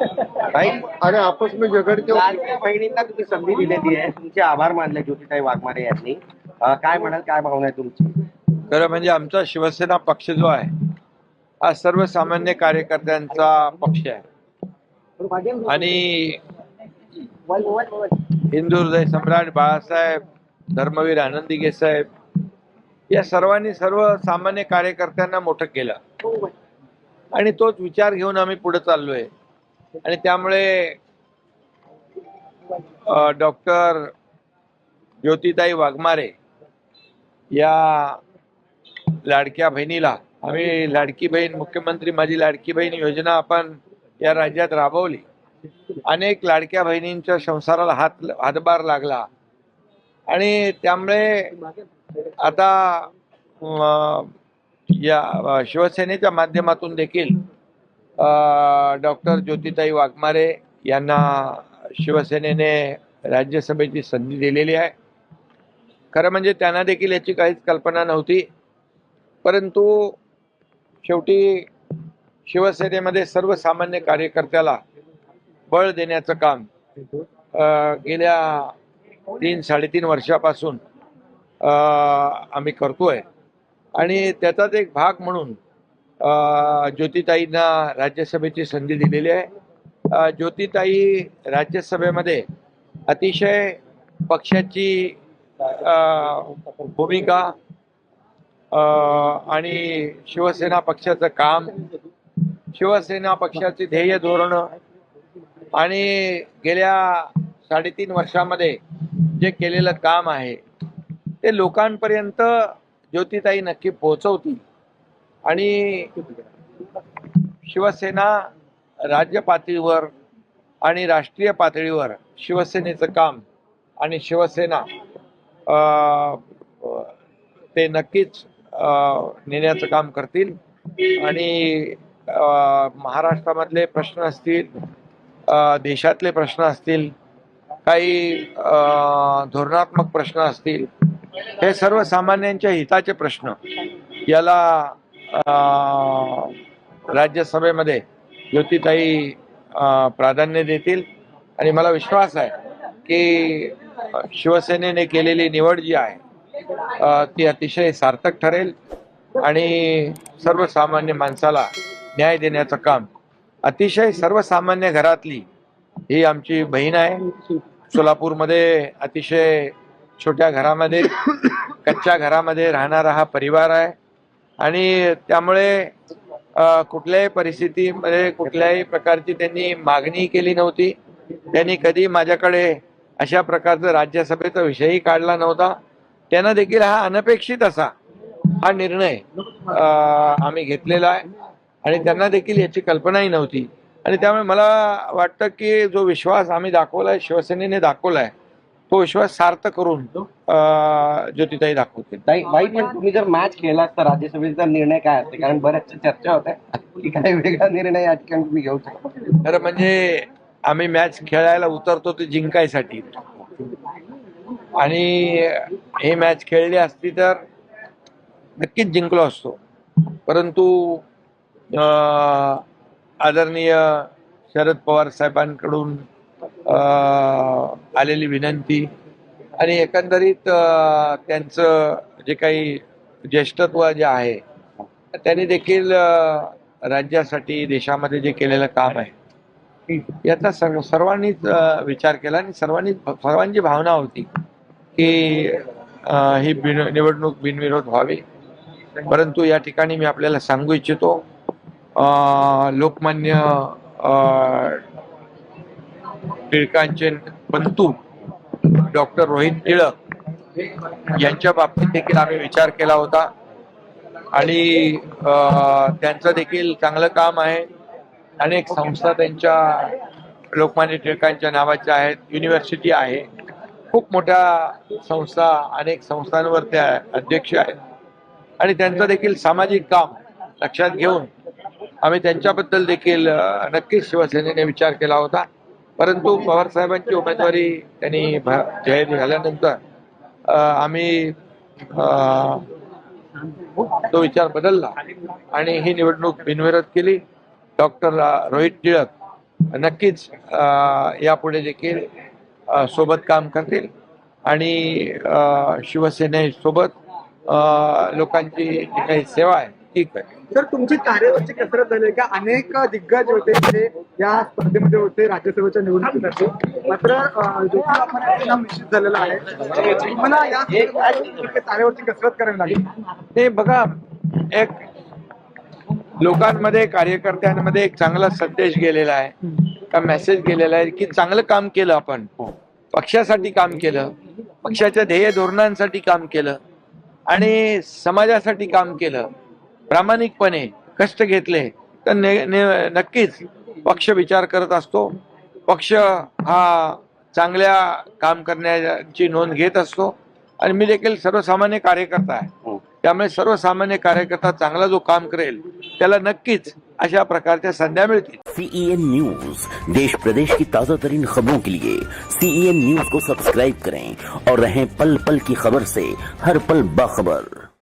आणि आपस में झगड़ के लाडक्या बहिणींना तुम्ही संधी दिलेली आहे, तुमचे आभार मानले ज्योतिताई वाघमारे यांनी. काय म्हणाल, काय भावना आहे तुमची? खरं म्हणजे आमचा शिवसेना पक्ष जो आहे हा सर्वसामान्य कार्यकर्त्यांचा पक्ष आहे आणि हिंदू हृदय सम्राट बाळासाहेब, धर्मवीर आनंदी गेसाहेब या सर्वांनी सर्वसामान्य कार्यकर्त्यांना मोठं केलं आणि तोच विचार घेऊन आम्ही पुढे चाललोय. आणि त्यामुळे डॉक्टर ज्योतिताई वाघमारे या लाडक्या बहिणीला आम्ही लाडकी बहीण, मुख्यमंत्री माझी लाडकी बहीण योजना आपण या राज्यात राबवली. अनेक लाडक्या बहिणींच्या संसाराला हातभार लागला आणि त्यामुळे आता या शिवसेनेच्या माध्यमातून देखील डॉक्टर ज्योतिताई वाघमारे यांना शिवसेनेने राज्यसभेची संधी दिलेली आहे. खरं म्हणजे त्यांना देखील याची काहीच कल्पना नव्हती, परंतु शेवटी शिवसेनेमध्ये सर्वसामान्य कार्यकर्त्याला बळ देण्याचं काम गेल्या 3-3.5 वर्षापासून आम्ही करतोय आणि त्याचाच एक भाग म्हणून ज्योतिताईंना राज्यसभेची संधी दिलेली आहे. ज्योतिताई राज्यसभेमध्ये अतिशय पक्षाची भूमिका आणि शिवसेना पक्षाचं काम, शिवसेना पक्षाची ध्येय धोरण आणि गेल्या 3.5 वर्षामध्ये जे केलेलं काम आहे ते लोकांपर्यंत ज्योतिताई नक्की पोहोचवतील आणि शिवसेना राज्य पातळीवर आणि राष्ट्रीय पातळीवर शिवसेनेचं काम आणि शिवसेना ते नक्कीच नेण्याचं काम करतील. आणि महाराष्ट्रामधले प्रश्न असतील, देशातले प्रश्न असतील, काही धोरणात्मक प्रश्न असतील, हे सर्वसामान्यांच्या हिताचे प्रश्न याला राज्यसभेमध्ये ज्योतिताई प्राधान्य देतील. आणि मला विश्वास आहे की शिवसेनेने केलेली निवड जी आहे ती अतिशय सार्थक ठरेल आणि सर्वसामान्य माणसाला न्याय देण्याचं काम, अतिशय सर्वसामान्य घरातली ही आमची बहीण आहे. सोलापूरमध्ये अतिशय छोट्या घरामध्ये, कच्च्या घरामध्ये राहणारा हा परिवार आहे आणि त्यामुळे कुठल्याही परिस्थितीमध्ये कुठल्याही प्रकारची त्यांनी मागणी केली नव्हती. त्यांनी कधी माझ्याकडे अशा प्रकारचा राज्यसभेचा विषयही काढला नव्हता. त्यांना देखील हा अनपेक्षित असा हा निर्णय आम्ही घेतलेला आहे आणि त्यांना देखील याची कल्पनाही नव्हती. आणि त्यामुळे मला वाटतं की जो विश्वास आम्ही दाखवलाय, शिवसेनेने दाखवलाय, तो विश्वास सार्थ करून ज्योतिताई दाखवतील. वाईट पण तुम्ही जर मॅच केलात तर राज्यसभेचा निर्णय काय असते? कारण बऱ्याच चर्चा होत्या की काही वेगळा निर्णय या ठिकाणी तुम्ही घेऊ शकता. खरं म्हणजे आम्ही मॅच खेळायला उतरतो ते जिंकायसाठी आणि हे मॅच खेळली असती तर नक्कीच जिंकलो असतो. परंतु आदरणीय शरद पवार साहेबांकडून आलेली विनंती आणि एकंदरीत त्यांचं जे काही ज्येष्ठत्व जे आहे त्यांनी देखील राज्यासाठी, देशामध्ये जे केलेलं काम आहे याचा सर्वांनीच विचार केला आणि सर्वांची भावना होती की ही निवडणूक बिनविरोध व्हावी. परंतु या ठिकाणी मी आपल्याला सांगू इच्छितो, लोकमान्य टिळकांचे पंतू डॉक्टर रोहित टिळक यांच्या बाबतीत देखील आम्ही विचार केला होता आणि त्यांचं देखील चांगलं काम आहे. अनेक संस्था त्यांच्या लोकमान्य टिळकांच्या नावाच्या आहेत, युनिव्हर्सिटी आहे, खूप मोठ्या संस्था, अनेक संस्थांवर ते अध्यक्ष आहेत आणि त्यांचं देखील सामाजिक काम लक्षात घेऊन आम्ही त्यांच्याबद्दल देखील नक्कीच शिवसेनेने विचार केला होता. परंतु पवार साहेबांची उमेदवारी त्यांनी जाहीर झाल्यानंतर आम्ही तो विचार बदलला आणि ही निवडणूक बिनविरोध केली. डॉक्टर रोहित टिळक नक्कीच यापुढे देखील सोबत काम करतील आणि शिवसेनेसोबत लोकांची जी काही सेवा आहे ती करतील. सर, तुमची कार्यावरची कसरत झाली आहे का? अनेक दिग्गज होते ते या स्पर्धेमध्ये होते राज्यसभेच्या निवडणुकीसाठी, मात्र ज्योती बापूंना त्यांना निश्चित झालेला आहे. तुम्हाला या कार्यावरची कसरत करावी लागेल. ते बघा, एक लोकांमध्ये कार्यकर्त्यांमध्ये एक चांगला संदेश गेलेला आहे, का मेसेज गेलेला आहे की चांगलं काम केलं, आपण पक्षासाठी काम केलं, पक्षाच्या ध्येय धोरणांसाठी काम केलं आणि समाजासाठी काम केलं, प्रामाणिकपणे कष्ट घेतले तर नक्कीच पक्ष विचार करत असतो. पक्ष हा चांगल्या काम करण्याची नोंद घेत असतो आणि मी देखील सर्वसामान्य कार्यकर्ता आहे, त्यामुळे सर्वसामान्य कार्यकर्ता चांगला जो काम करेल त्याला नक्कीच अशा प्रकारच्या संध्या मिळतील. CEN न्यूज, देश प्रदेश की ताजा तरीन खबरों के लिए CEN न्यूज को सब्सक्राइब करें और रहें पल पल की खबर से हर पल बाखबर.